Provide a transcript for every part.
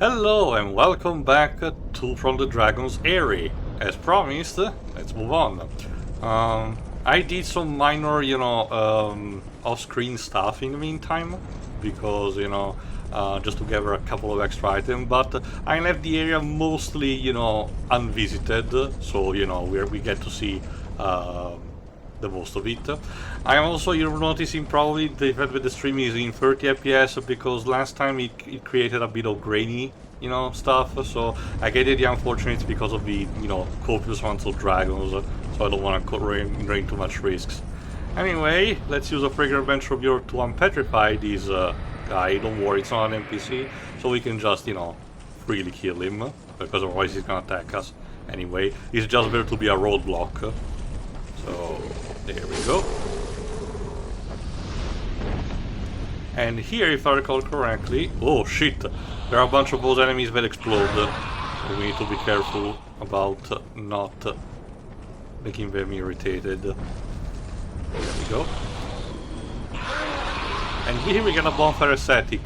Hello and welcome back to from the Dragon Aerie. As promised, let's move on. I did some minor, off-screen stuff in the meantime, because, just to gather a couple of extra items, but I left the area mostly, unvisited, so, we get to see the most of it. I'm also, you're noticing probably the fact that the stream is in 30 FPS because last time it created a bit of grainy, stuff, so I get it, the unfortunate because of the, copious amounts of dragons, so I don't want to rain too much risks. Anyway, let's use a fragrant venture of yours to unpetrify this guy. Don't worry, it's not an NPC, so we can just, freely kill him, because otherwise he's gonna attack us. Anyway, he's just there to be a roadblock. So, there we go. And here, if I recall correctly... Oh shit! There are a bunch of those enemies that explode. So we need to be careful about not making them irritated. There we go. And here we get a bonfire aesthetic.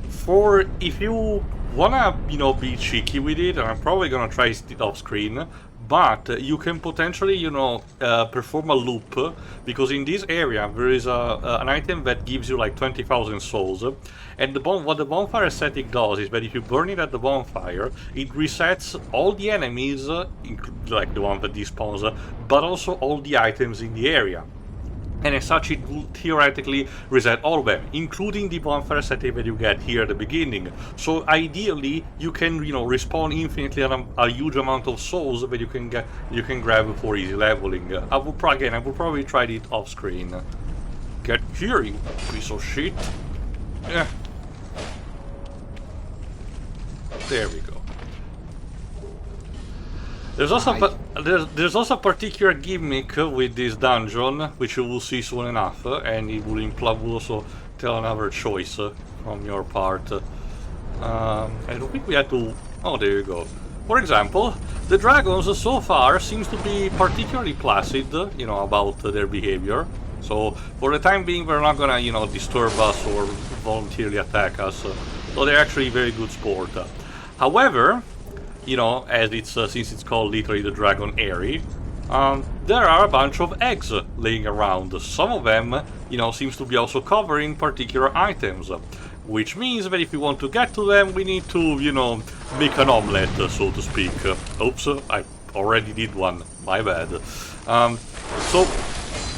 For if you wanna, be cheeky with it, and I'm probably gonna try it off screen, but you can potentially, perform a loop, because in this area there is an item that gives you like 20,000 souls, and what the bonfire aesthetic does is that if you burn it at the bonfire, it resets all the enemies, like the one that despawns, but also all the items in the area. And as such, it will theoretically reset all of them, including the bonfire setting that you get here at the beginning. So ideally, you can, respawn infinitely a huge amount of souls that you can grab for easy leveling. I will probably try it off screen. Get here, you piece of shit. Yeah. There we go. There's also a particular gimmick with this dungeon, which you will see soon enough, and it will also tell another choice from your part. I don't think we had to... Oh, there you go. For example, the dragons so far seems to be particularly placid, about their behavior. So for the time being, they're not gonna, disturb us or voluntarily attack us. So they're actually very good sport. However, as it's since it's called literally the Dragon Aerie, there are a bunch of eggs laying around. Some of them, seems to be also covering particular items, which means that if we want to get to them, we need to, make an omelette, so to speak. Oops, I already did one. My bad. So,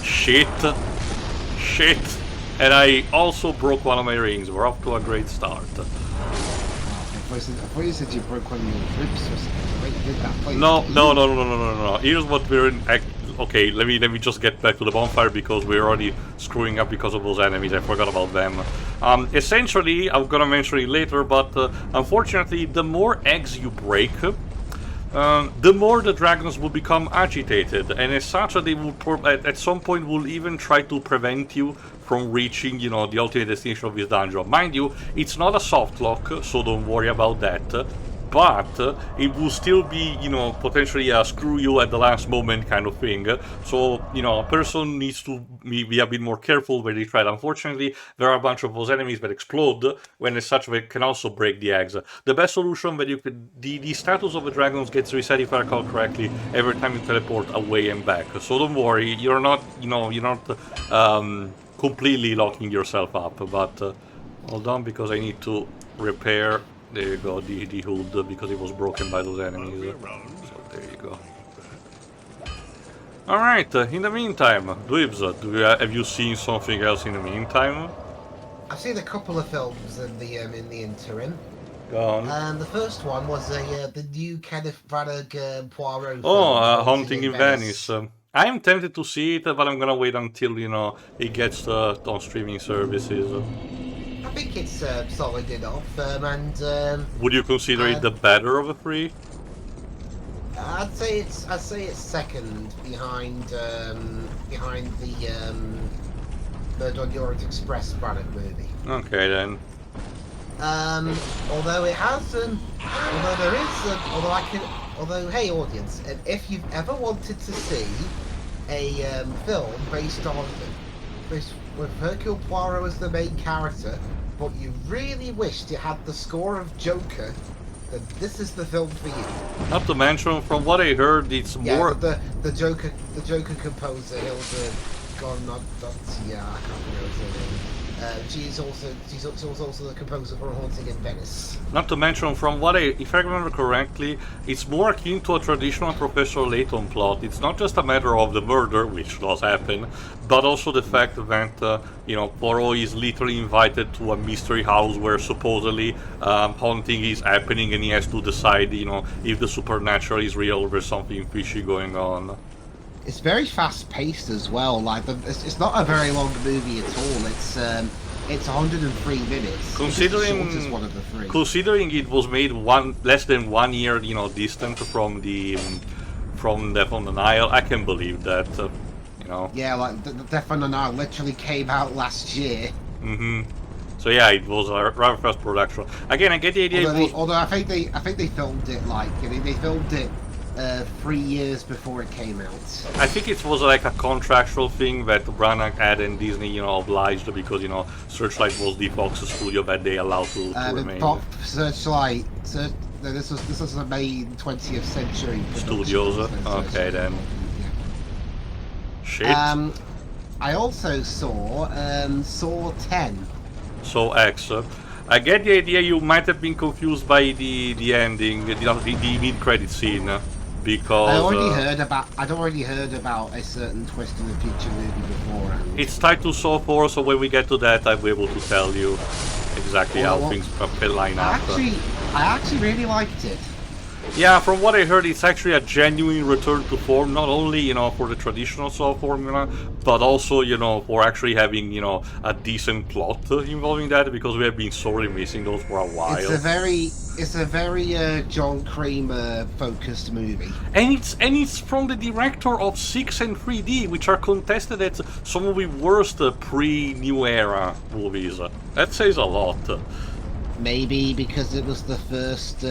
shit, and I also broke one of my rings. We're off to a great start. I thought you said you broke one of your ribs or something. Right? You did that place. No. Here's what we're in. Okay, let me just get back to the bonfire because we're already screwing up because of those enemies. I forgot about them. Essentially, I'm gonna mention it later, but unfortunately, the more eggs you break, the more the dragons will become agitated, and as such, they will at some point will even try to prevent you from reaching, the ultimate destination of this dungeon. Mind you, it's not a soft lock, so don't worry about that. But it will still be, potentially a screw you at the last moment kind of thing. So, a person needs to be a bit more careful when they try it. Unfortunately, there are a bunch of those enemies that explode when as such they can also break the eggs. The best solution that you could... The status of the dragons gets reset, if I recall correctly, every time you teleport away and back. So don't worry, you're not, completely locking yourself up. But hold on, because I need to repair... There you go, the hood, because it was broken by those enemies. So there you go. Alright, in the meantime, Dweebs, have you seen something else in the meantime? I've seen a couple of films in the interim. Go on. And the first one was the new Kenneth Branagh Poirot film. Oh, Haunting in Venice. I'm tempted to see it, but I'm gonna wait until, it gets on streaming services. I think it's solid enough, would you consider it the better of the three? I'd say it's second behind the Murder on the Orient Express Branagh movie. Okay then. Although it has although hey audience, if you've ever wanted to see a film based with Hercule Poirot as the main character, but you really wished you had the score of Joker then this is the film for you. Not to mention, from what I heard, it's more. The Joker composer Hilda Gonadottia, I can't pronounce her name. She's also the composer for Haunting in Venice. Not to mention, from what if I remember correctly, it's more akin to a traditional Professor Layton plot. It's not just a matter of the murder, which does happen, but also the fact that Poirot is literally invited to a mystery house where supposedly haunting is happening, and he has to decide, if the supernatural is real or there's something fishy going on. It's very fast-paced as well. Like it's not a very long movie at all. It's 103 minutes. Considering it's the shortest one of the three. Considering it was made less than 1 year, distant from the Death on the Nile, I can believe that. Yeah, like the Death on the Nile literally came out last year. So yeah, it was a rather fast production. Again, I get the idea. Although I think they filmed it they filmed it 3 years before it came out. I think it was like a contractual thing that Branagh had and Disney, obliged, because Searchlight was the Fox studio that they allowed to remain. Searchlight. This was the main 20th century studios. Okay then. Yeah. Shit. I also saw Saw 10. Saw X. I get the idea you might have been confused by the ending, the mid-credit scene. Because I'd already heard about a certain twist in the future movie beforehand. It's tied to Saw 4, so when we get to that, I'll be able to tell you exactly how things line up. I actually really liked it. Yeah, from what I heard, it's actually a genuine return to form, not only, for the traditional Saw formula, but also, for actually having, a decent plot involving that, because we have been sorely missing those for a while. It's a very John Kramer focused movie. And it's from the director of 6 and 3D, which are contested as some of the worst pre-New Era movies. That says a lot. Maybe because it was the first.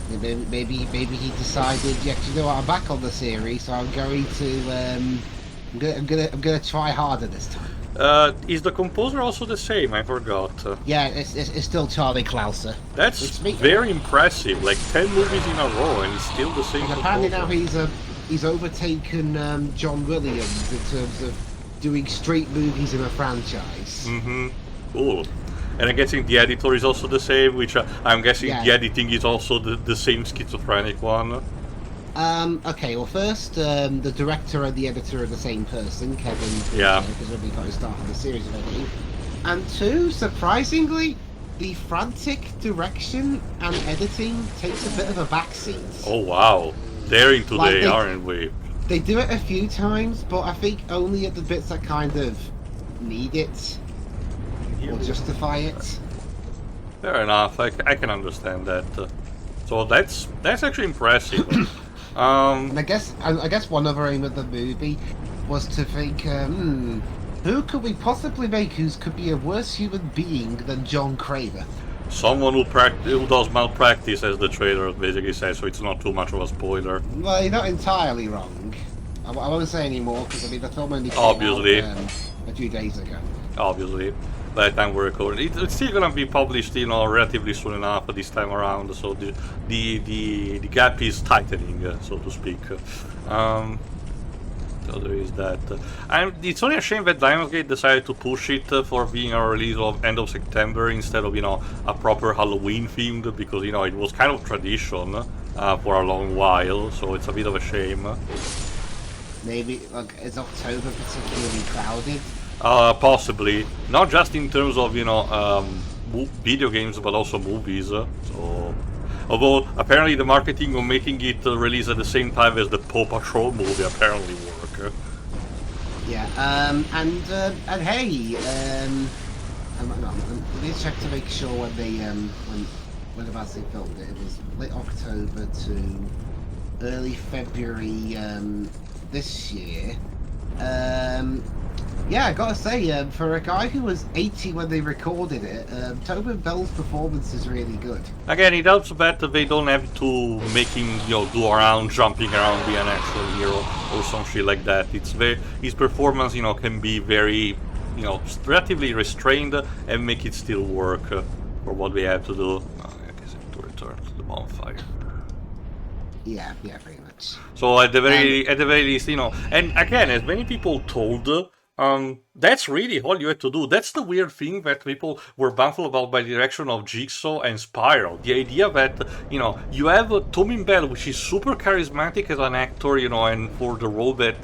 Maybe he decided, I'm back on the series, so I'm going to. I'm gonna try harder this time. Is the composer also the same? I forgot. Yeah, it's still Charlie Clouser. That's very impressive. Like 10 movies in a row, and it's still the same. And apparently now he's overtaken John Williams in terms of doing straight movies in a franchise. Cool. And I'm guessing the editor is also the same, which I'm guessing the editing is also the same schizophrenic one. Okay, well first, the director and the editor are the same person, Kevin. Yeah. Because when we got to start the series of editing. And two, surprisingly, the frantic direction and editing takes a bit of a backseat. Oh wow. Daring today, aren't we? They do it a few times, but I think only at the bits that kind of need it. Or justify it. Fair enough. I can understand that. So that's actually impressive. And I guess one other aim of the movie was to think, who could we possibly make who could be a worse human being than John Kramer? Someone who does malpractice, as the trailer basically says, so it's not too much of a spoiler. Well, you're not entirely wrong. I won't say any more because the film only came out a few days ago. Obviously. By the time we're recording, it's still gonna be published, relatively soon enough this time around. So the gap is tightening, so to speak. So there is that. And it's only a shame that Lionsgate decided to push it for being a release of end of September instead of a proper Halloween themed, because it was kind of tradition for a long while. So it's a bit of a shame. Maybe is October particularly crowded? Possibly, not just in terms of video games, but also movies. So, although apparently the marketing of making it release at the same time as the Paw Patrol movie apparently work. Yeah. And hey, let me check to make sure when they when about they filmed it. It was late October to early February this year. Yeah, I gotta say, for a guy who was 80 when they recorded it, Tobin Bell's performance is really good. Again, it helps that they don't have to make him, do around, jumping around, be an action hero or some shit like that. It's his performance, can be very, relatively restrained and make it still work for what we have to do. to return to the bonfire. Yeah, pretty much. So at the very least, you know, and again, as many people told, that's really all you had to do. That's the weird thing that people were baffled about by the direction of Jigsaw and Spiral. The idea that, you know, you have Tomin Bell, which is super charismatic as an actor, you know, and for the role that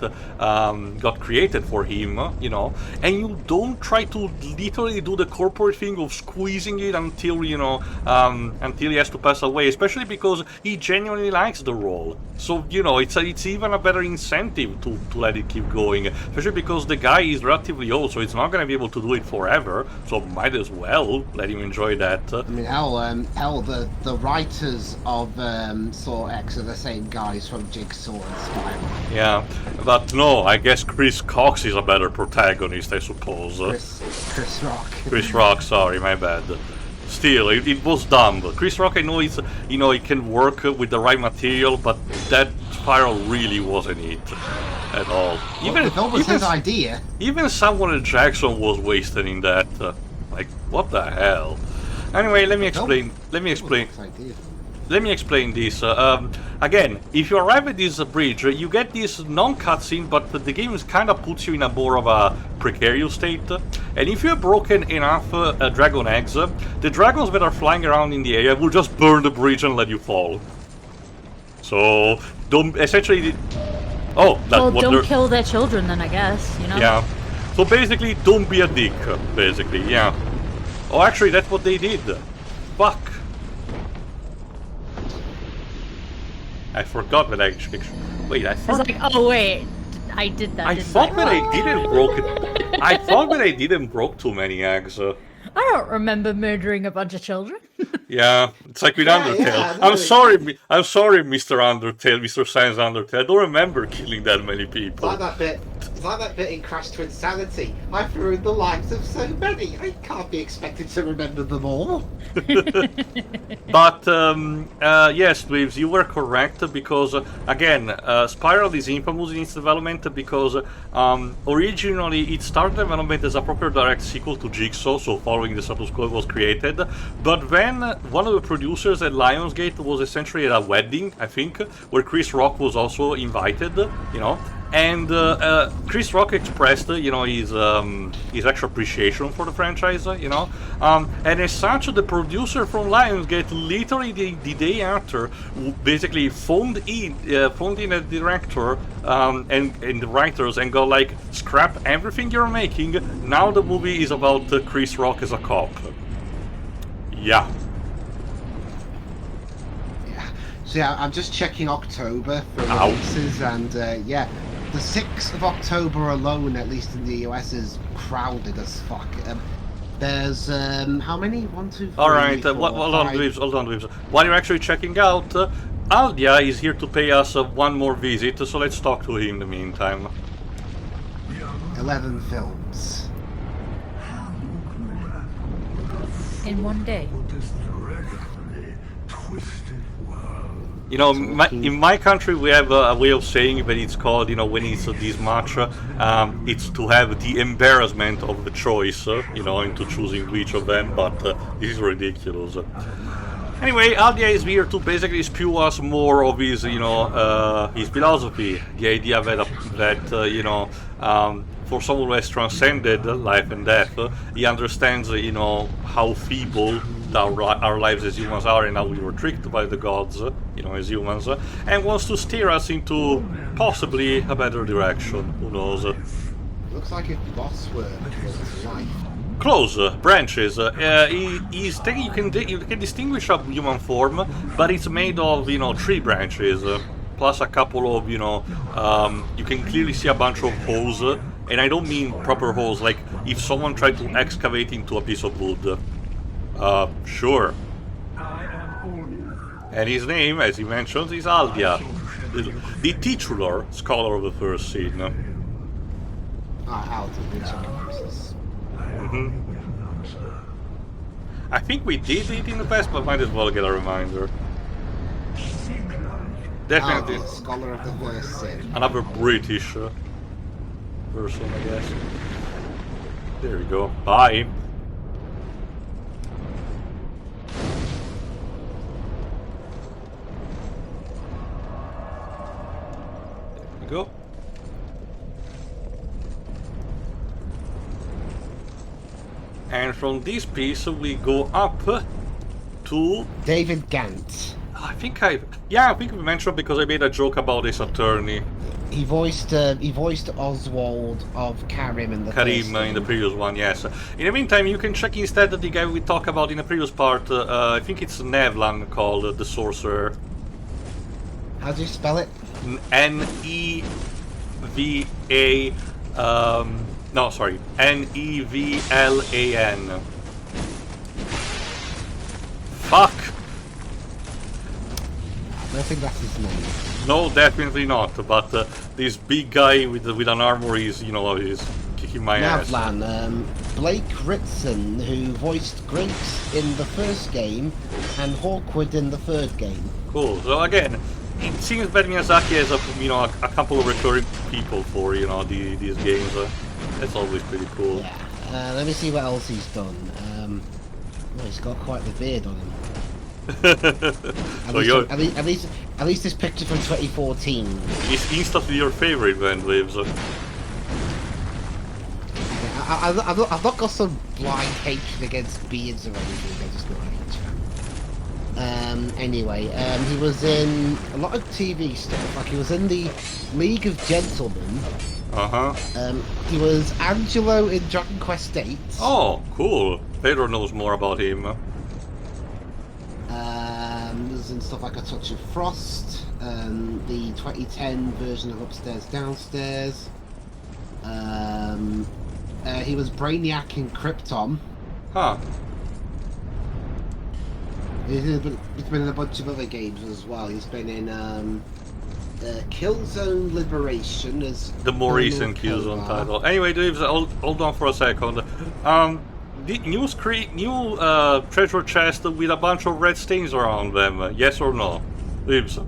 got created for him, you know, and you don't try to literally do the corporate thing of squeezing it until, you know, until he has to pass away, especially because he genuinely likes the role. So, you know, it's even a better incentive to let it keep going, especially because the guy is relatively old, so he's not going to be able to do it forever, so might as well let him enjoy that. I mean, hell, the writers of Saw X are the same guys from Jigsaw and Spiral. Yeah, but no, I guess Chris Cox is a better protagonist, I suppose. Chris Rock. Chris Rock, sorry, my bad. Still, it was dumb. Chris Rock, I know it's, you know, it can work with the right material, but that Spiral really wasn't it at all. Even if that was his idea. Even Samuel L. Jackson was wasted in that. Like, what the hell? Anyway, let me explain. Let me explain this. Again, if you arrive at this bridge, you get this non-cutscene, but the game kind of puts you in a more of a precarious state. And if you have broken enough dragon eggs, the dragons that are flying around in the area will just burn the bridge and let you fall. So, don't essentially. Oh, well, don't kill their children, then I guess, you know. Yeah. So basically, don't be a dick. Basically, yeah. Oh, actually, that's what they did. Fuck. I forgot that I actually. Wait, I thought. I was like, oh wait, I did that. I thought that I didn't broke it. I thought that I didn't broke too many eggs. I don't remember murdering a bunch of children. Yeah, it's like with Undertale. Yeah, I'm sorry, Mr. Undertale, Mr. Sans Undertale. I don't remember killing that many people. It's like that bit in Crash to Insanity. I've ruined the lives of so many. I can't be expected to remember them all. But yes, Dweebs, you were correct because again, Spiral is infamous in its development because originally it started development as a proper direct sequel to Jigsaw, so following the status quo was created. But then one of the producers at Lionsgate was essentially at a wedding, I think, where Chris Rock was also invited, you know. And Chris Rock expressed, you know, his actual appreciation for the franchise, you know. And as such, the producer from Lionsgate, literally the day after, basically phoned in a director and the writers and go like, scrap everything you're making. Now the movie is about Chris Rock as a cop. Yeah. So yeah, I'm just checking October for releases, and yeah. The 6th of October alone, at least in the US, is crowded as fuck. There's, how many? 1, 2, 3, Alright, 4, hold on, Dweebs. While you're actually checking out, Aldia is here to pay us one more visit, so let's talk to him in the meantime. 11 films. In one day. You know, in my country we have a way of saying that it's called, you know, when it's this much, it's to have the embarrassment of the choice, you know, into choosing which of them, but this is ridiculous. Anyway, Aldia is here to basically spew us more of his, you know, his philosophy, the idea that you know, for someone who has transcended life and death, he understands, you know, how feeble our lives as humans are and how we were tricked by the gods, you know, as humans, and wants to steer us into possibly a better direction. Who knows? Looks like if boss were life. Close branches. He's taking, you can distinguish a human form, but it's made of, you know, 3 branches, plus a couple of, you know, you can clearly see a bunch of holes, and I don't mean proper holes, like if someone tried to excavate into a piece of wood. Sure. And his name, as he mentions, is Aldia, the titular scholar of the first scene. I think we did it in the past, but might as well get a reminder. Definitely. Scholar of the first scene. Another British person, I guess. There we go. we go. And from this piece we go up to... David Gant. I think we mentioned because I made a joke about this attorney. He voiced Oswald of Karim in the Karim first in the game. previous one, yes. In the meantime, you can check instead the guy we talked about in the previous part. I think it's Nevlan called the sorcerer. How do you spell it? N-E-V-A... no, sorry. N-E-V-L-A-N. Fuck! I don't think that's his name. No, definitely not. But this big guy with an armor is, is kicking my ass. Navlan, Blake Ritson, who voiced Grace in the first game and Hawkwood in the third game. Cool. So again, it seems that Miyazaki has a couple of recurring people for these games. That's always pretty cool. Yeah. Let me see what else he's done. Oh, he's got quite the beard on him. At least this picture from 2014. It's instantly your favorite band, Waves. I've not got some blind hatred against beards or anything. I just got hate. Anyway, he was in a lot of TV stuff. Like he was in the League of Gentlemen. He was Angelo in Dragon Quest VIII. Oh, cool. Pedro knows more about him. Was in stuff like A Touch of Frost, the 2010 version of Upstairs Downstairs. He was Brainiac in Krypton. Huh. He's been in a bunch of other games as well. He's been in Killzone Liberation as the more recent Killzone title. Anyway, Dave, hold on for a second. The new treasure chest with a bunch of red stains around them, yes or no? Dibs?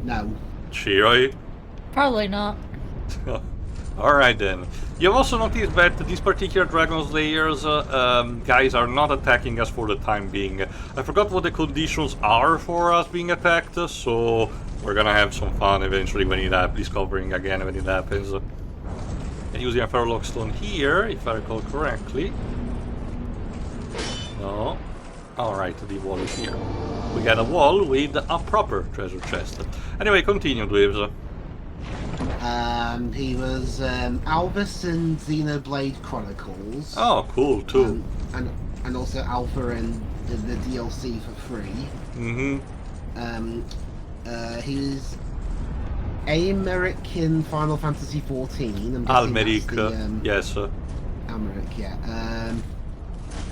No. Cheery? Probably not. Alright then. You've also noticed that these particular Dragon Slayers guys are not attacking us for the time being. I forgot what the conditions are for us being attacked, so we're gonna have some fun eventually when it happens, discovering again when it happens. And using a Farlock Stone here, if I recall correctly. No. Alright, the wall is here. We got a wall with a proper treasure chest. Anyway, continue, Dweebs. He was Alvis in Xenoblade Chronicles. Oh, cool, too. And also Alpha in the DLC for free. He was Aymeric in Final Fantasy XIV. Almeric, yes. Almeric, yeah.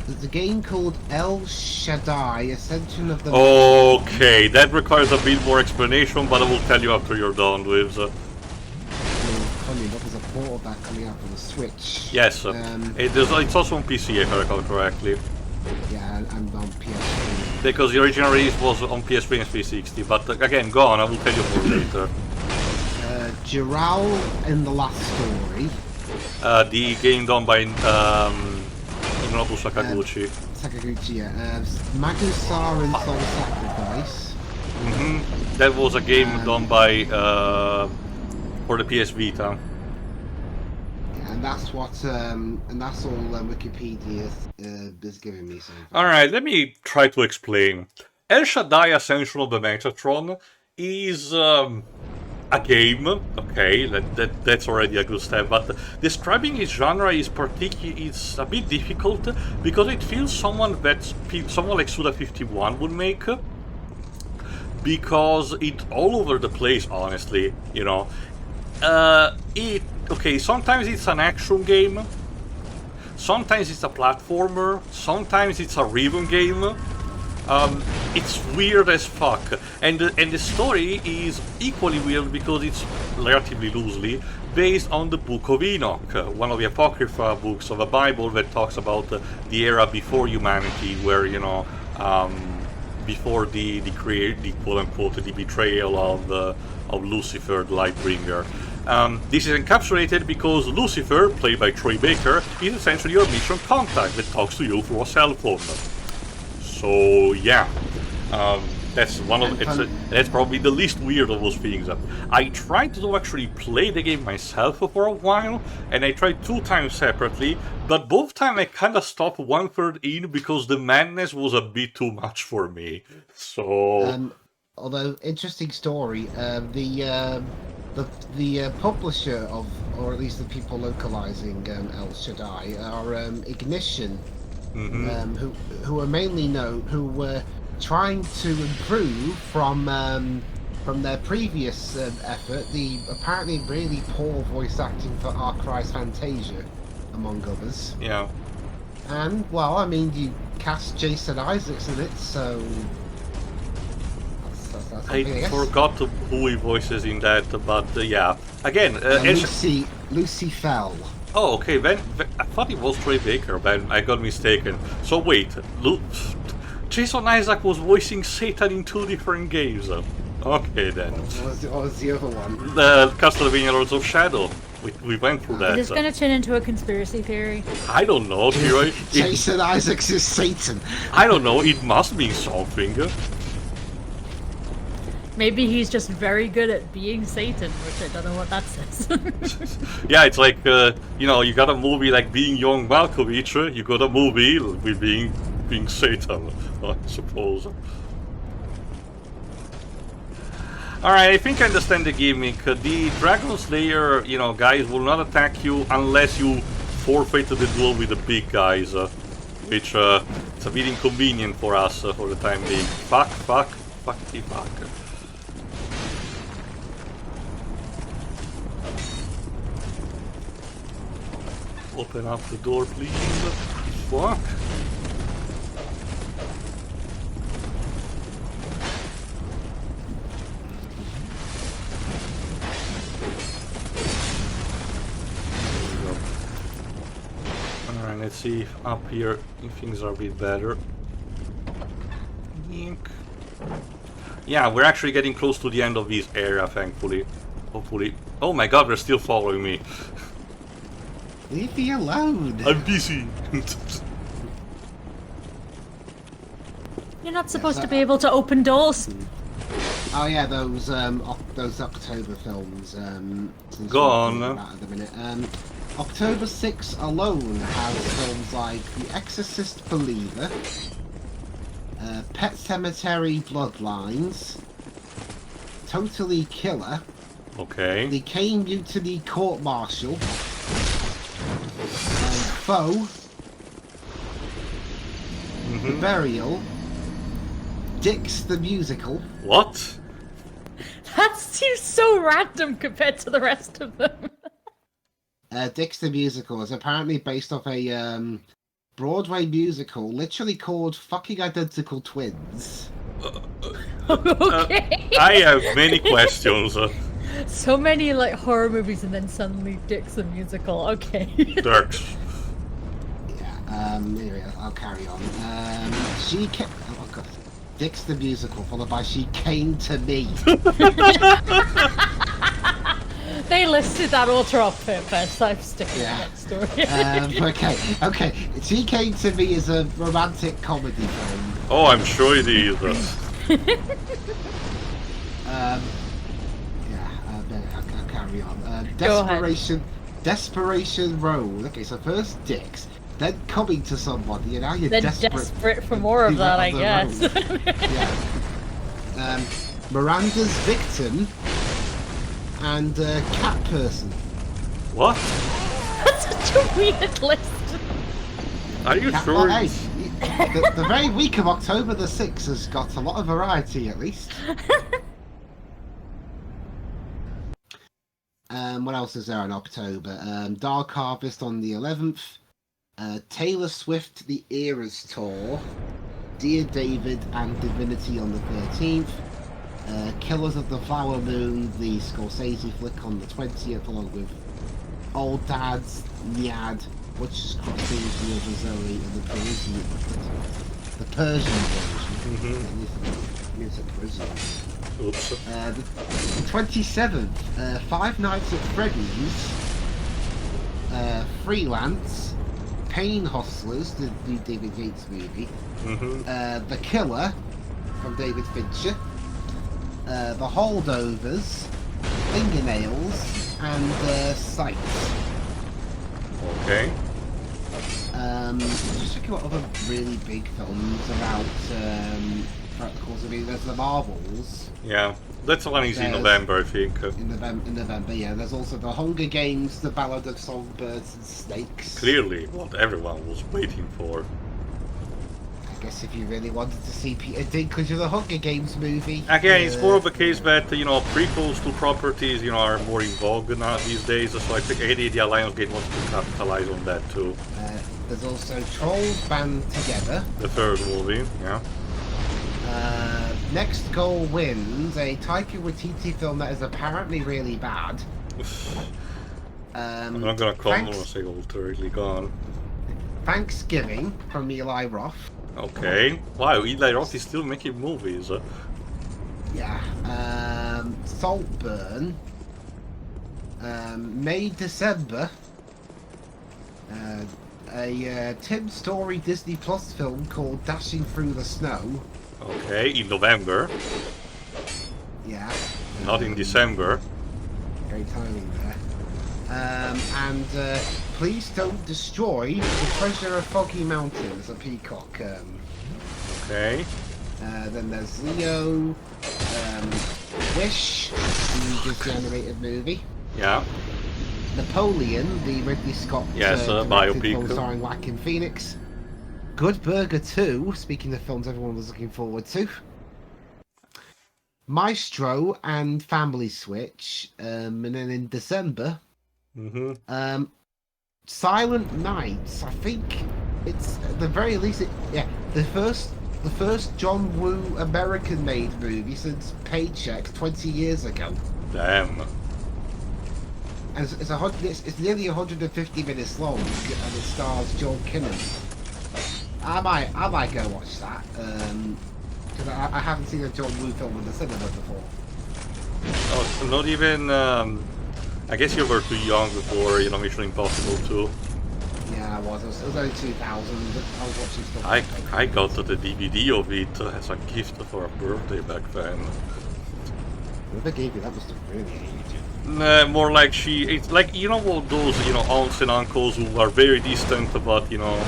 There's a game called El Shaddai, Ascension of the... Okay, that requires a bit more explanation, but I will tell you after you're done, Dweebs. Funny enough, there's a portal back coming out for the Switch. Yes, it's also on PC, if I recall correctly. Yeah, and on PS3. Because the original release was on PS3 and 360, but again, go on, I will tell you more later. Jiral in The Last Story. The game done by Nobu Sakaguchi. Sakaguchi, yeah. Magusar in Soul Sacrifice. That was a game done by for the PS Vita. Yeah, and that's what and that's all Wikipedia is giving me so far. Alright, let me try to explain. El Shaddai Ascension of the Metatron is a game, okay, that's already a good step, but describing its genre is a bit difficult because it feels someone like Suda51 would make, because it's all over the place, honestly, sometimes it's an action game, sometimes it's a platformer, sometimes it's a rhythm game. It's weird as fuck, and the story is equally weird because it's relatively loosely based on the Book of Enoch, one of the apocrypha books of the Bible that talks about the era before humanity, where before the quote-unquote the betrayal of Lucifer, the Lightbringer. This is encapsulated because Lucifer, played by Troy Baker, is essentially your mission contact that talks to you through a cell phone. So yeah, That's one of that's probably the least weird of those things. I tried to actually play the game myself for a while, and I tried 2 times separately, but both times I kind of stopped 1/3 in because the madness was a bit too much for me. So, although interesting story, the publisher of, or at least the people localizing El Shaddai, are Ignition, who are mainly known, who were trying to improve from their previous effort, the apparently really poor voice acting for Arcry's Fantasia, among others. yeah. And, well, I mean, you cast Jason Isaacs in it, so... That's I forgot who he voices in that, but yeah. Again, Lucy Fell. Oh, okay, then I thought it was Troy Baker, but I got mistaken. So wait, Jason Isaac was voicing Satan in 2 different games. Okay then. What was the other one? The Castlevania Lords of Shadow. We went through that. Is this going to turn into a conspiracy theory? I don't know. Jason Isaacs is Satan. I don't know. It must be something. Maybe he's just very good at being Satan, which I don't know what that says. Yeah, it's like, you got a movie like Being Young Malkovich, you got a movie with being Satan, I suppose. Alright, I think I understand the gimmick. The Dragon Slayer, guys will not attack you unless you forfeit the duel with the big guys, which it's a bit inconvenient for us for the time being. Fuck. Open up the door, please. Fuck. Alright, let's see if up here if things are a bit better. Yink. Yeah, we're actually getting close to the end of this area, thankfully. Hopefully. Oh my god, they're still following me. Leave me alone. I'm busy. You're not supposed to be able to open doors. Oh yeah, those October films. Go on. At the minute. October 6 alone has films like The Exorcist Believer, Pet Sematary Bloodlines, Totally Killer. Okay. The Kane Mutiny Court Martial. Foe. The Burial. Dix the Musical. What? That seems so random compared to the rest of them. Dix the Musical is apparently based off a Broadway musical, literally called Fucking Identical Twins. Okay. I have many questions. So many like horror movies and then suddenly Dick's the musical. Okay. Dirks. Yeah. Anyway, I'll carry on. Oh god. Dick's the Musical, followed by She Came to Me. They listed that author on purpose. I'm sticking to that story. Okay. She Came to Me is a romantic comedy film. Oh, I'm sure it is. I'll carry on. Go ahead. Desperation Road. Okay, so first Dicks, then coming to somebody, and now you're Then desperate for more of that, I the guess. Yeah. Miranda's Victim and Cat Person. What? That's such a weird list. Are you sure? Well, hey, the very week of October the 6th has got a lot of variety, at least. What else is there in October? Dark Harvest on the 11th. Taylor Swift, The Eras Tour. Dear David and Divinity on the 13th. Killers of the Flower Moon, the Scorsese flick on the 20th, along with Old Dads, Nyad, Witch's Crossing, The Other Zoe, and the Persian version. It's a prison. Oops. The 27th, Five Nights at Freddy's, Freelance, Pain Hustlers, the new David Yates movie, The Killer, from David Fincher. The Holdovers, Fingernails, and Sight. Okay. Just checking what other really big films are out throughout the course of it. There's the Marvels. Yeah, that's the one is in November, I think. In November, yeah. There's also the Hunger Games, the Ballad of Songbirds and Snakes. Clearly, what everyone was waiting for. I guess if you really wanted to see Peter Dinklage in the Hunger Games movie. Again, it's more of a case that, you know, prequels to properties, you know, are more in vogue now these days, so I think the Lionsgate wants to capitalize on that too. There's also Trolls Band Together. The third movie, yeah. Next Goal Wins, a Taika Waititi film that is apparently really bad. I'm not gonna call it say ultimately gone. Thanksgiving from Eli Roth. Okay. Wow, Eli Roth is still making movies. Yeah. Saltburn. May December. A Tim Story Disney Plus film called Dashing Through the Snow. Okay, in November. Yeah. Not in December. Great timing there. And Please Don't Destroy the Treasure of Foggy Mountains, a Peacock. Okay. Then there's Leo, Wish, the Disney animated movie. Yeah. Napoleon, the Ridley Scott biopic film starring Joaquin Phoenix. Good Burger 2, speaking of films everyone was looking forward to. Maestro and Family Switch, and then in December, Silent Nights. I think it's at the very least, the first John Woo American-made movie since Paycheck 20 years ago. Damn. And it's nearly 150 minutes long, and it stars Joel Kinnaman. I might go watch that because I haven't seen a John Woo film in the cinema before. Oh, not even. I guess you were too young before, you know, Mission Impossible 2. Yeah, I was. It was only 2000. I was watching stuff. I got the DVD of it as a gift for a birthday back then. Whoever gave you that must have really hated you. More like it's like, you know, what those, you know, aunts and uncles who are very distant, but, you know,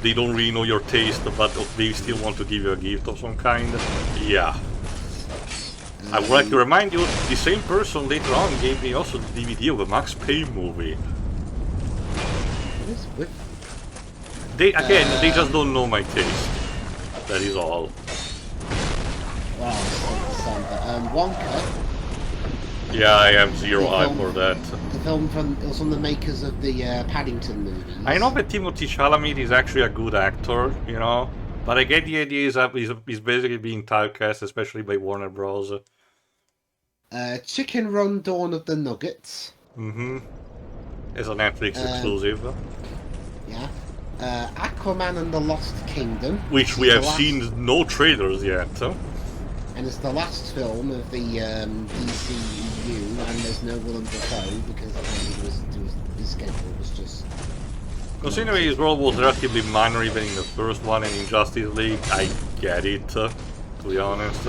they don't really know your taste, but they still want to give you a gift of some kind. Yeah. I would like to remind you, the same person later on gave me also the DVD of a Max Payne movie. They just don't know my taste. That is all. Wow, Wonka. Yeah, I have zero eye for that. The film it was from the makers of the Paddington movies. I know that Timothée Chalamet is actually a good actor, you know, but I get the idea is that he's basically being typecast, especially by Warner Bros. Chicken Run Dawn of the Nuggets. It's a Netflix exclusive. Yeah. Aquaman and the Lost Kingdom. Which we have seen no trailers yet. And it's the last film of the DCEU, and there's no Willem Dafoe because his schedule was just... Considering his role was relatively minor even in the first one and in Justice League, I get it, to be honest.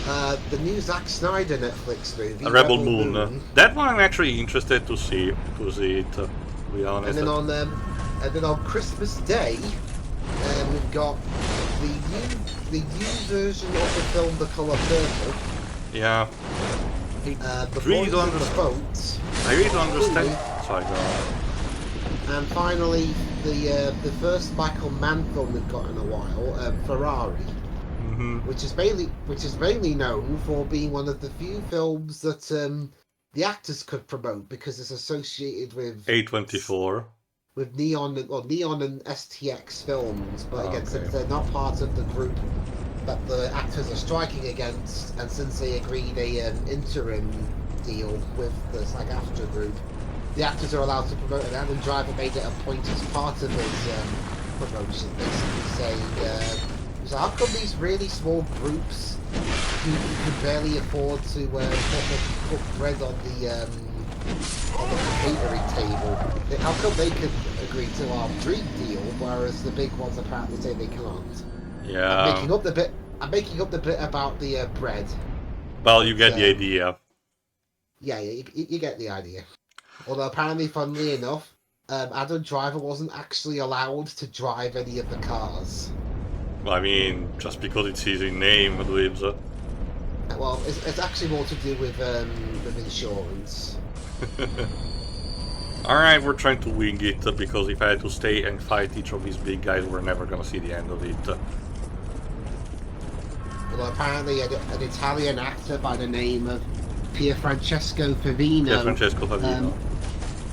The new Zack Snyder Netflix movie, Rebel Moon. That one I'm actually interested to see it, to be honest. And then on Christmas Day, we've got the new version of the film The Colour Purple. Yeah. The Boys in the Boat. I really don't understand. Sorry, go on. And finally, the first Michael Mann film we've got in a while, Ferrari, which is mainly known for being one of the few films that the actors could promote because it's associated with A24. With Neon and STX films, but again, since they're not part of the group that the actors are striking against, and since they agreed an interim deal with the SAG-AFTRA group, the actors are allowed to promote it. Adam Driver made it a point as part of his promotion, basically saying, so how come these really small groups who can barely afford to put bread on the catering table, how come they could agree to our dream deal, whereas the big ones apparently say they can't? Yeah. I'm making up the bit about the bread. Well, you get the idea. Yeah, you get the idea. Although apparently, funnily enough, Adam Driver wasn't actually allowed to drive any of the cars. I mean, just because it's his name, Dweebs. Well, it's actually more to do with insurance. Alright, we're trying to wing it, because if I had to stay and fight each of these big guys, we're never gonna see the end of it. Although apparently an Italian actor by the name of Francesco Favino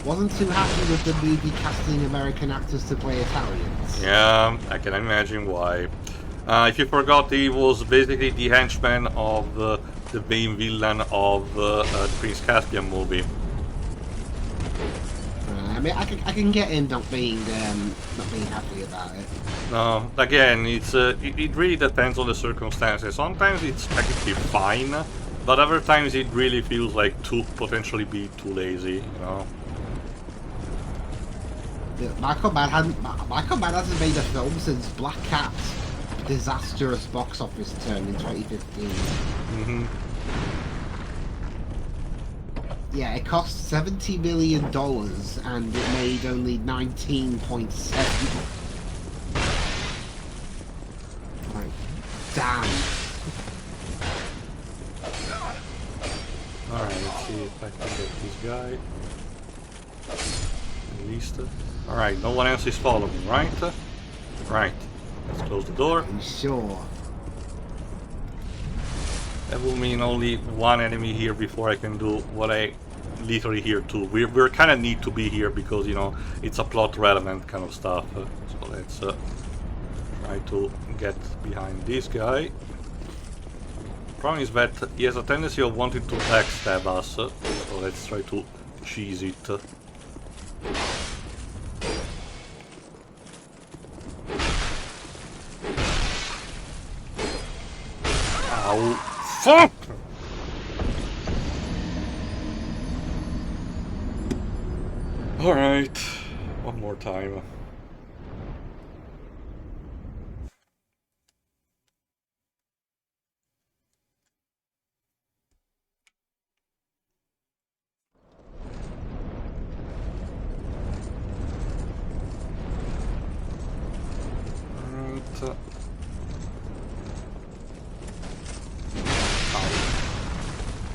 wasn't too happy with the movie casting American actors to play Italians. Yeah, I can imagine why. If you forgot, he was basically the henchman of the main villain of the Prince Caspian movie. I mean, I can get him not being happy about it. No, again, it really depends on the circumstances. Sometimes it's technically fine, but other times it really feels like potentially be too lazy, you know. Yeah, Michael Mann hasn't made a film since Black Cat's disastrous box office turn in 2015. Mm-hmm. Yeah, it cost $70 million and it made only 19.7. Like, damn. Alright, let's see if I can get this guy. At least. Alright, no one else is following, right? Right. Let's close the door. Are you sure? That will mean only one enemy here before I can do what I literally here too. We're kind of need to be here because, you know, it's a plot relevant kind of stuff. So let's try to get behind this guy. Problem is that he has a tendency of wanting to backstab us, so let's try to cheese it. Ow. Fuck! Alright, one more time.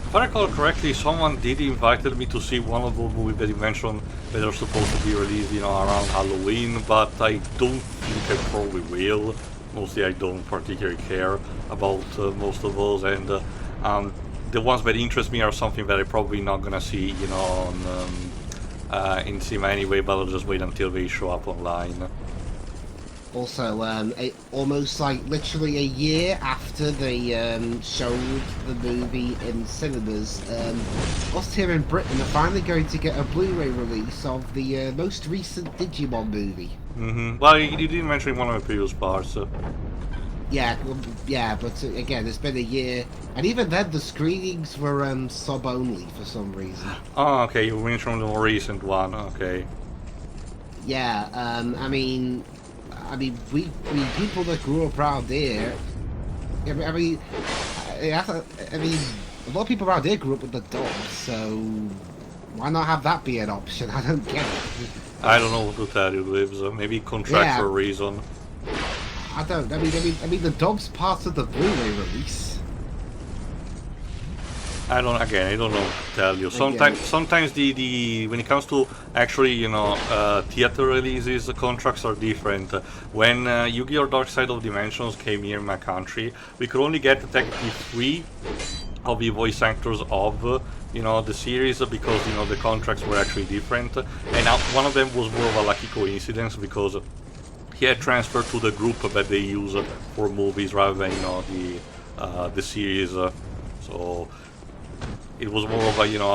If I recall correctly, someone did invite me to see one of those movies that you mentioned that are supposed to be released, you know, around Halloween, but I don't think I probably will. Mostly I don't particularly care about most of those, and the ones that interest me are something that I'm probably not gonna see, you know, on, in cinema anyway, but I'll just wait until they show up online. Also, almost like literally a year after they showed the movie in cinemas, us here in Britain are finally going to get a Blu-ray release of the most recent Digimon movie. Mm-hmm. Well, you didn't mention one of the previous parts. So. Yeah, but again, it's been a year, and even then the screenings were sub-only for some reason. Oh, okay, you mentioned the more recent one, okay. Yeah, I mean, we people that grew up around here. I mean, a lot of people around here grew up with the dubs, so why not have that be an option? I don't get it. I don't know what to tell you, Lives. Maybe contractual reason. I don't. I mean, the dub's part of the Blu-ray release. I don't know what to tell you. Sometimes the when it comes to actually, you know, theater releases, the contracts are different. When Yu-Gi-Oh! Dark Side of Dimensions came here in my country, we could only get technically 3 of the voice actors of, you know, the series because, you know, the contracts were actually different. And one of them was more of a lucky coincidence because he had transferred to the group that they use for movies rather than, you know, the series. So it was more of a, you know,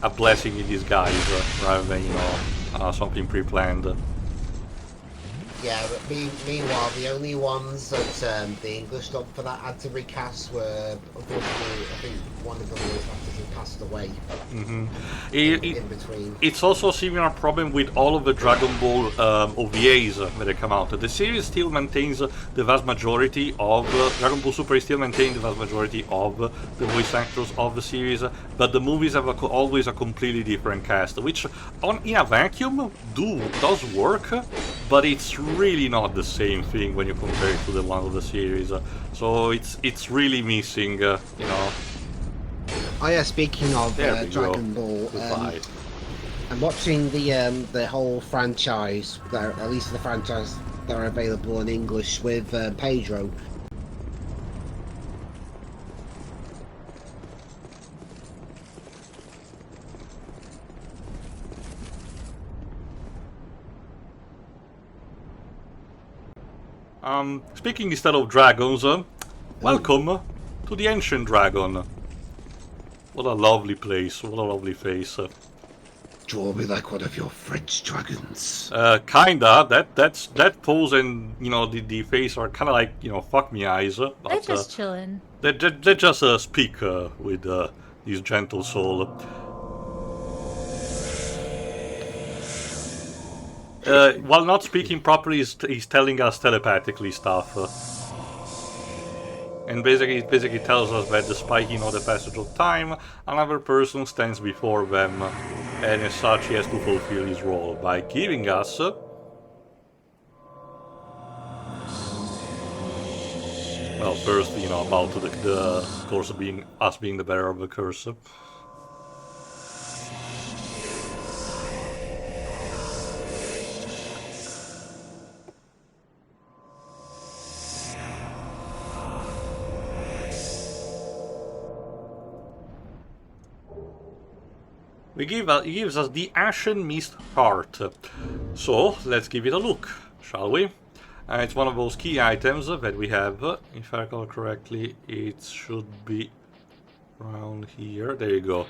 a blessing in disguise rather than, you know, something pre-planned. Yeah, but meanwhile, the only ones that the English dub for that had to recast were, unfortunately, I think one of the voice actors had passed away. In between. It's also a similar problem with all of the Dragon Ball OVAs that come out. The series still maintains the vast majority of Dragon Ball Super still maintains the vast majority of the voice actors of the series, but the movies have always a completely different cast, which in a vacuum does work, but it's really not the same thing when you compare it to the one of the series. So it's really missing, you know. Oh yeah, speaking of Go. Dragon Ball, I'm watching the whole franchise, at least the franchise that are available in English with Pedro. Speaking instead of dragons, welcome to the Ancient Dragon. What a lovely place, what a lovely face. Draw me like one of your French dragons. Kinda. That pose and, you know, the face are kinda like, you know, fuck me eyes. But, They're just chilling. They just speak with this gentle soul. While not speaking properly, he's telling us telepathically stuff. And basically tells us that despite the passage of time, another person stands before them, and as such he has to fulfill his role by giving us well, first, you know, about the course being us being the bearer of the curse. He gives us the Ashen Mist Heart. So, let's give it a look, shall we? It's one of those key items that we have. If I recall correctly, it should be around here. There you go.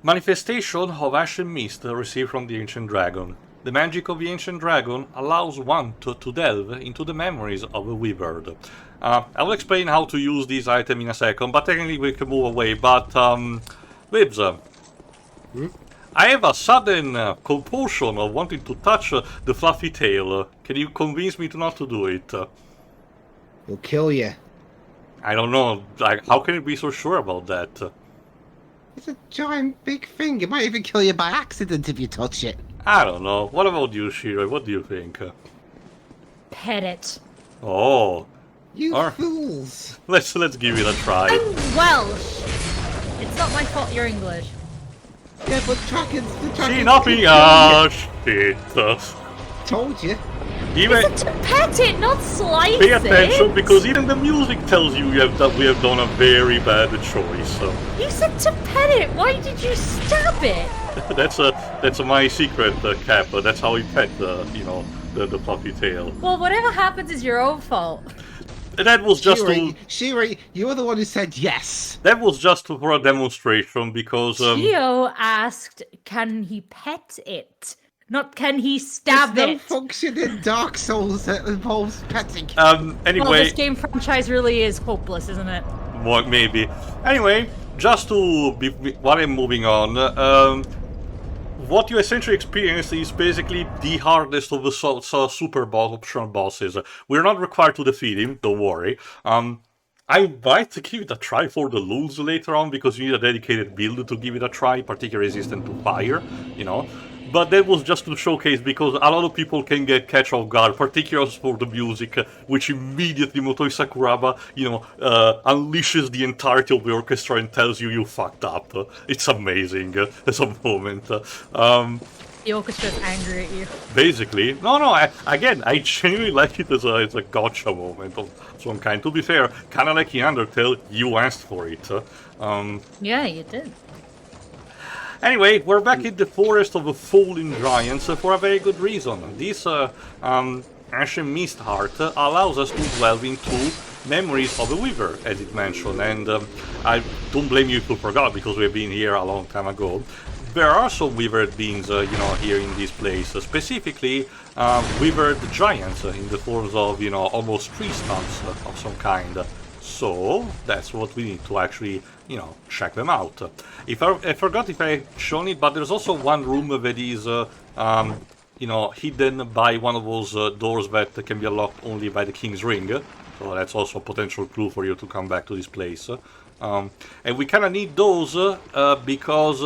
Manifestation of Ashen Mist received from the Ancient Dragon. The magic of the Ancient Dragon allows one to delve into the memories of a wyvern. I will explain how to use this item in a second, but technically we can move away. But, Vibs, I have a sudden compulsion of wanting to touch the fluffy tail. Can you convince me not to do it? We'll kill you. I don't know. Like, how can you be so sure about that? It's a giant big thing. It might even kill you by accident if you touch it. I don't know. What about you, Shiro? What do you think? Pet it. Oh. You fools. Let's give it a try. I'm Welsh. It's not my fault you're English. Yeah, but dragons, the dragons. See nothing. Shit. Told you. Even It's to pet it, not slice pay attention it. because even the music tells you that we have done a very bad choice. You said to pet it. Why did you stab it? That's my secret, Cap. That's how we pet the fluffy tail. Well, whatever happens is your own fault. That was just Shiri, you were the one who said yes. That was just for a demonstration because Theo asked, "Can he pet it? Not can he stab There's it?" no function in Dark Souls that involves petting. Anyway, Well, this game franchise really is hopeless, isn't it? maybe. Anyway, just to be while I'm moving on, what you essentially experience is basically the hardest of the super boss optional bosses. We're not required to defeat him, don't worry. I might give it a try for the lulz later on because you need a dedicated build to give it a try, particularly resistant to fire, you know. But that was just to showcase because a lot of people can get catch off guard, particularly for the music, which immediately Motoi Sakuraba, unleashes the entirety of the orchestra and tells you fucked up. It's amazing at some moment. The orchestra's angry at you. Basically, no. I genuinely like it as a gotcha moment of some kind. To be fair, kind of like in Undertale, you asked for it. Yeah, you did. Anyway, we're back in the Forest of the Fallen Giants for a very good reason. This Ashen Mist Heart allows us to delve into memories of a weaver, as it mentioned, and I don't blame you if you forgot, because we've been here a long time ago. there are some withered beings, you know, here in this place. Specifically, withered giants in the forms of, you know, almost tree stumps of some kind. So that's what we need to actually, you know, check them out. I forgot if I shown it, but there's also one room that is, you know, hidden by one of those doors that can be unlocked only by the King's Ring. So that's also a potential clue for you to come back to this place. And we kind of need those because,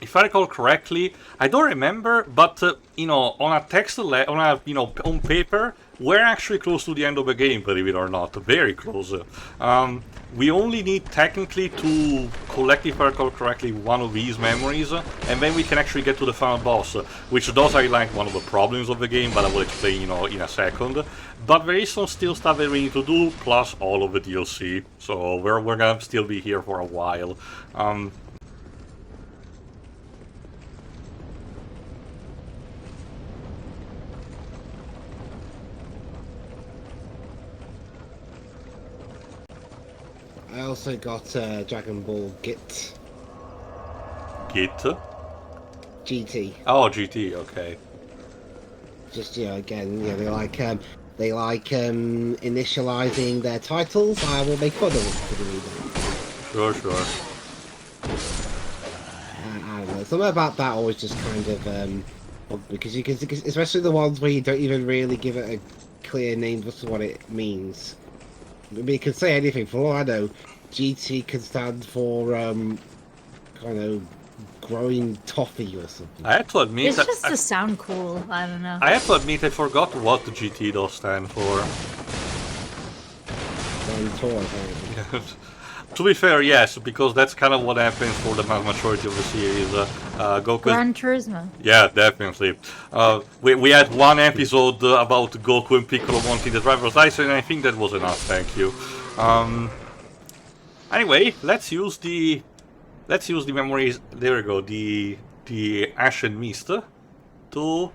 if I recall correctly, I don't remember, but you know, on a text, on paper, we're actually close to the end of the game, believe it or not, very close. We only need technically to collect, if I recall correctly, one of these memories, and then we can actually get to the final boss, which does highlight one of the problems of the game, but I will explain, you know, in a second. But there is some still stuff that we need to do, plus all of the DLC, so we're gonna still be here for a while. I also got Dragon Ball GT. Git? GT. Oh, GT, okay. Just, you know, again, you know, they like initializing their titles. I will make fun of them for doing that. Sure. I don't know. Something about that always just kind of because you can, especially the ones where you don't even really give it a clear name as to what it means. I mean, it can say anything. For all I know, GT can stand for kind of growing toffee or something. I have to admit, It's just to sound cool. I don't know. I have to admit, I forgot what the GT does stand for. Growing toy, apparently. To be fair, yes, because that's kind of what happens for the vast majority of the series. Goku. Gran Turismo. Yeah, definitely. We had one episode about Goku and Piccolo wanting the driver's license, and I think that was enough. Thank you. Anyway, let's use the memories. There we go. The Ash and Mist to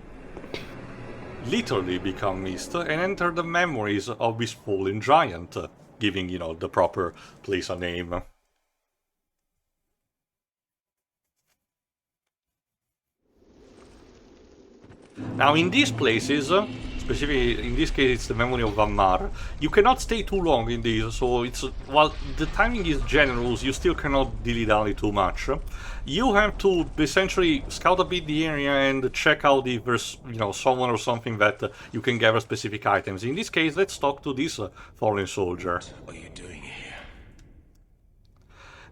literally become Mist and enter the memories of this fallen giant, giving, you know, the proper place a name. Now, in these places, specifically in this case it's the memory of Van Mar, you cannot stay too long in these, so it's, while the timing is generous, you still cannot dilly-dally too much. You have to essentially scout a bit the area and check out if there's, you know, someone or something that you can gather specific items. In this case, let's talk to this fallen soldier. What are you doing here?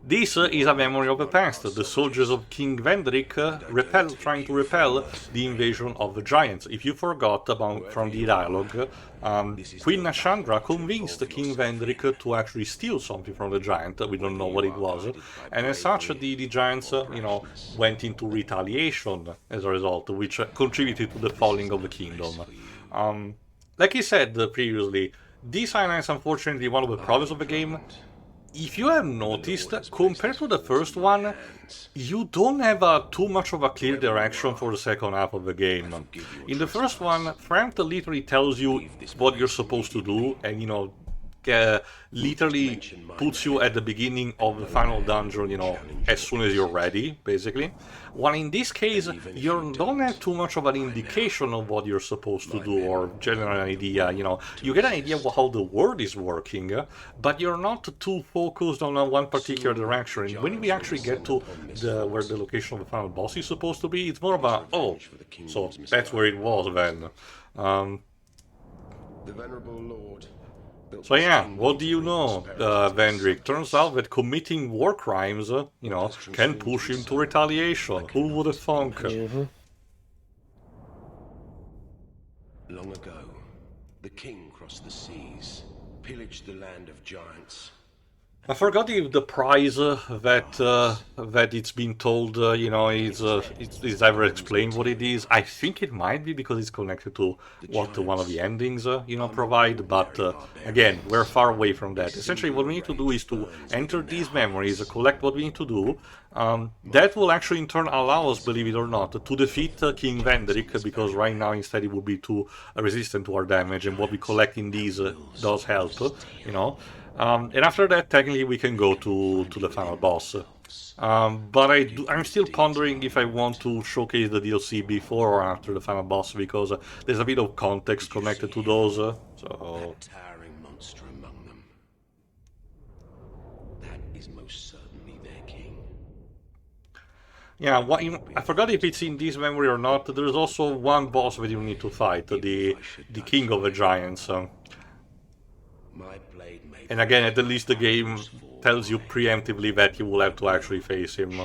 This is a memory of the past. The soldiers of King Vendrick trying to repel the invasion of the giants. If you forgot about from the dialogue, Queen Nashandra convinced King Vendrick to actually steal something from the giant. We don't know what it was, and as such, the giants, you know, went into retaliation as a result, which contributed to the falling of the kingdom. Like I said previously, this highlights unfortunately one of the problems of the game. If you have noticed, compared to the first one, you don't have too much of a clear direction for the second half of the game. In the first one, Frank literally tells you what you're supposed to do, and, you know, literally puts you at the beginning of the final dungeon, you know, as soon as you're ready, basically. While in this case, you don't have too much of an indication of what you're supposed to do, or general idea, you know. You get an idea of how the world is working, but you're not too focused on one particular direction. And when we actually get to where the location of the final boss is supposed to be, it's more about, oh, so that's where it was then. The venerable lord. So yeah, what do you know, Vendrick? Turns out that committing war crimes, you know, can push him to retaliation. Who would have thunk? Long ago, the king crossed the seas, pillaged the land of giants. I forgot if the prize that it's been told, you know, is ever explained what it is. I think it might be because it's connected to what one of the endings, you know, provide. But again, we're far away from that. Essentially, what we need to do is to enter these memories, collect what we need to do. That will actually in turn allow us, believe it or not, to defeat King Vendrick, because right now instead it would be too resistant to our damage, and what we collect in these does help, you know. And after that, technically, we can go to the final boss. But I'm still pondering if I want to showcase the DLC before or after the final boss, because there's a bit of context connected to those. So That towering monster among them. That is most certainly their king. yeah, I forgot if it's in this memory or not. There's also one boss that you need to fight, the king of the giants. My blade may And again, at least the game tells you preemptively that you will have to actually face him.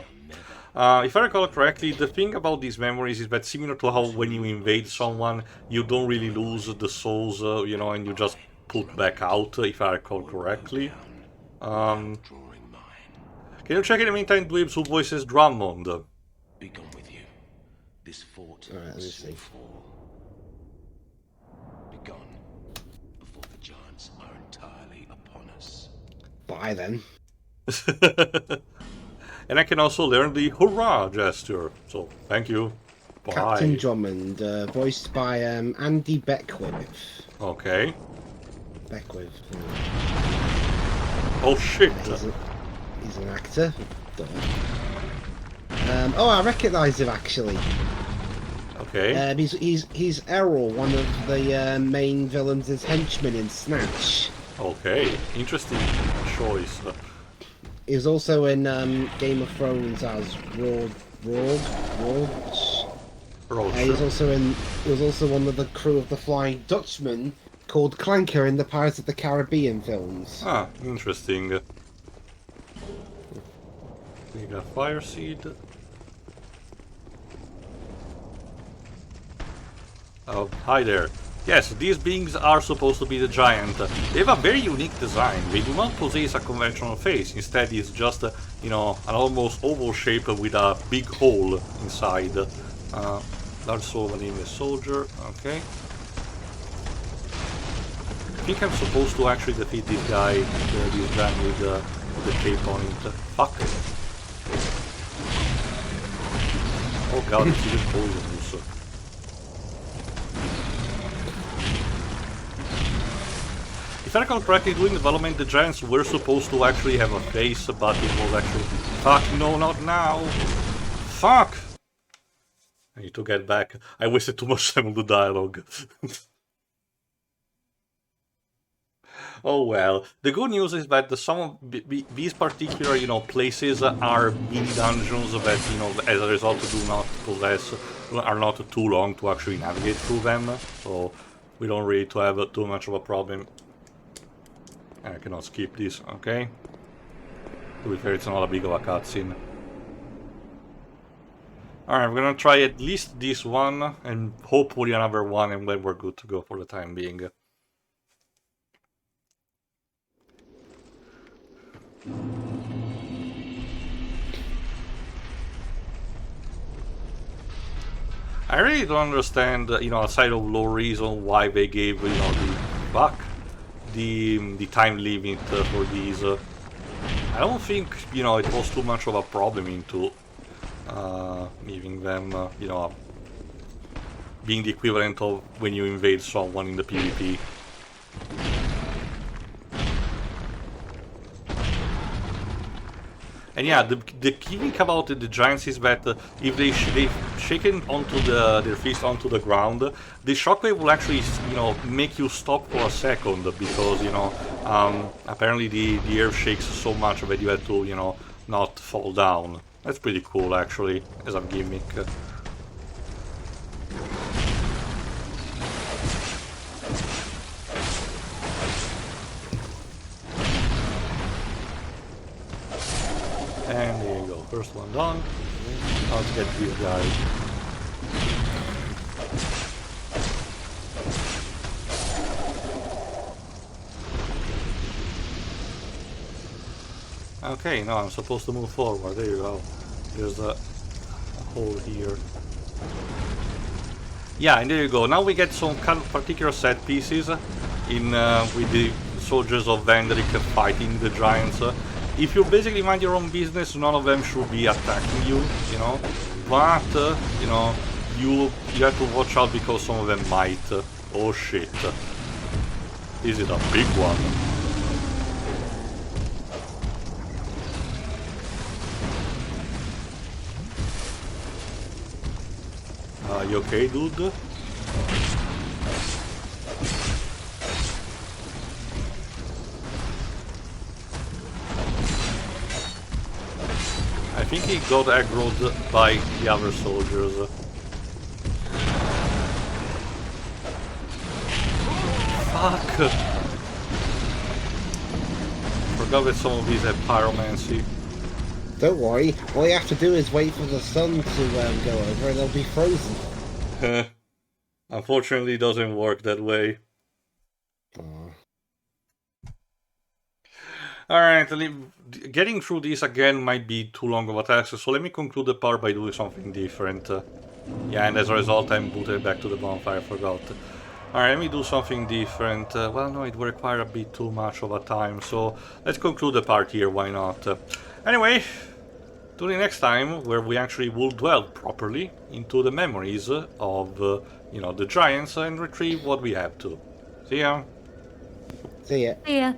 If I recall correctly, the thing about these memories is that similar to how when you invade someone, you don't really lose the souls, you know, and you just put back out, if I recall correctly. Can you check in the meantime, Dweebs, who voices Drummond? Be gone with you. This fort Alright, let's see. fall. Be gone before the giants are entirely upon us. Bye then. And I can also learn the hurrah gesture, so thank you. Bye. Captain Drummond, voiced by Andy Beckwith. Okay. Beckwith. Oh shit! He's an actor. Duh. Oh, I recognise him actually. Okay. He's Errol, one of the main villains as henchmen in Snatch. Okay, interesting choice. He was also in Game of Thrones as Rogue. He was also one of the crew of the Flying Dutchman called Clanker in the Pirates of the Caribbean films. Ah, interesting. We got fire seed. Oh, hi there. Yes, these beings are supposed to be the giant. They have a very unique design. They do not possess a conventional face. Instead, it's just, you know, an almost oval shape with a big hole inside. Darl Souls, my name is Soldier. Okay. I think I'm supposed to actually defeat this guy, this giant with the cape on it. Fuck. Oh god, it's even poisonous. If I recall correctly, during development, the giants were supposed to actually have a face, but it was actually... Fuck, no, not now! Fuck! I need to get back. I wasted too much time on the dialogue. Oh well. The good news is that some of these particular, you know, places are mini dungeons that, you know, as a result do not possess, are not too long to actually navigate through them. So we don't really have too much of a problem. I cannot skip this, okay? To be fair, it's not a big of a cutscene. Alright, we're gonna try at least this one, and hopefully another one, and then we're good to go for the time being. I really don't understand, you know, aside of low reason, why they gave, you know, the time limit for these. I don't think, you know, it was too much of a problem into giving them, you know, being the equivalent of when you invade someone in the PvP. And yeah, the key thing about the giants is that if they've shaken onto their fist onto the ground, the shockwave will actually, you know, make you stop for a second, because, you know, apparently the earth shakes so much that you have to, you know, not fall down. That's pretty cool, actually, as a gimmick. And there you go, first one done. Now let's get this guy. Okay, now I'm supposed to move forward. There you go. There's a hole here. Yeah, and there you go. Now we get some kind of particular set pieces in with the soldiers of Vendrick fighting the giants. If you basically mind your own business, none of them should be attacking you, you know. But you know, you have to watch out because some of them might. Oh shit! This is a big one. You okay, dude? I think he got aggroed by the other soldiers. Fuck! Forgot that some of these have pyromancy. Don't worry, all you have to do is wait for the sun to go over and they'll be frozen. Unfortunately, it doesn't work that way. Alright, getting through these again might be too long of a task, so let me conclude the part by doing something different. Yeah, and as a result I'm booted back to the bonfire, I forgot. Alright, let me do something different. Well, no, it would require a bit too much of a time, so let's conclude the part here, why not? Anyway, till the next time, where we actually will dwell properly into the memories of, you know, the giants and retrieve what we have to. See ya! See ya. Yeah.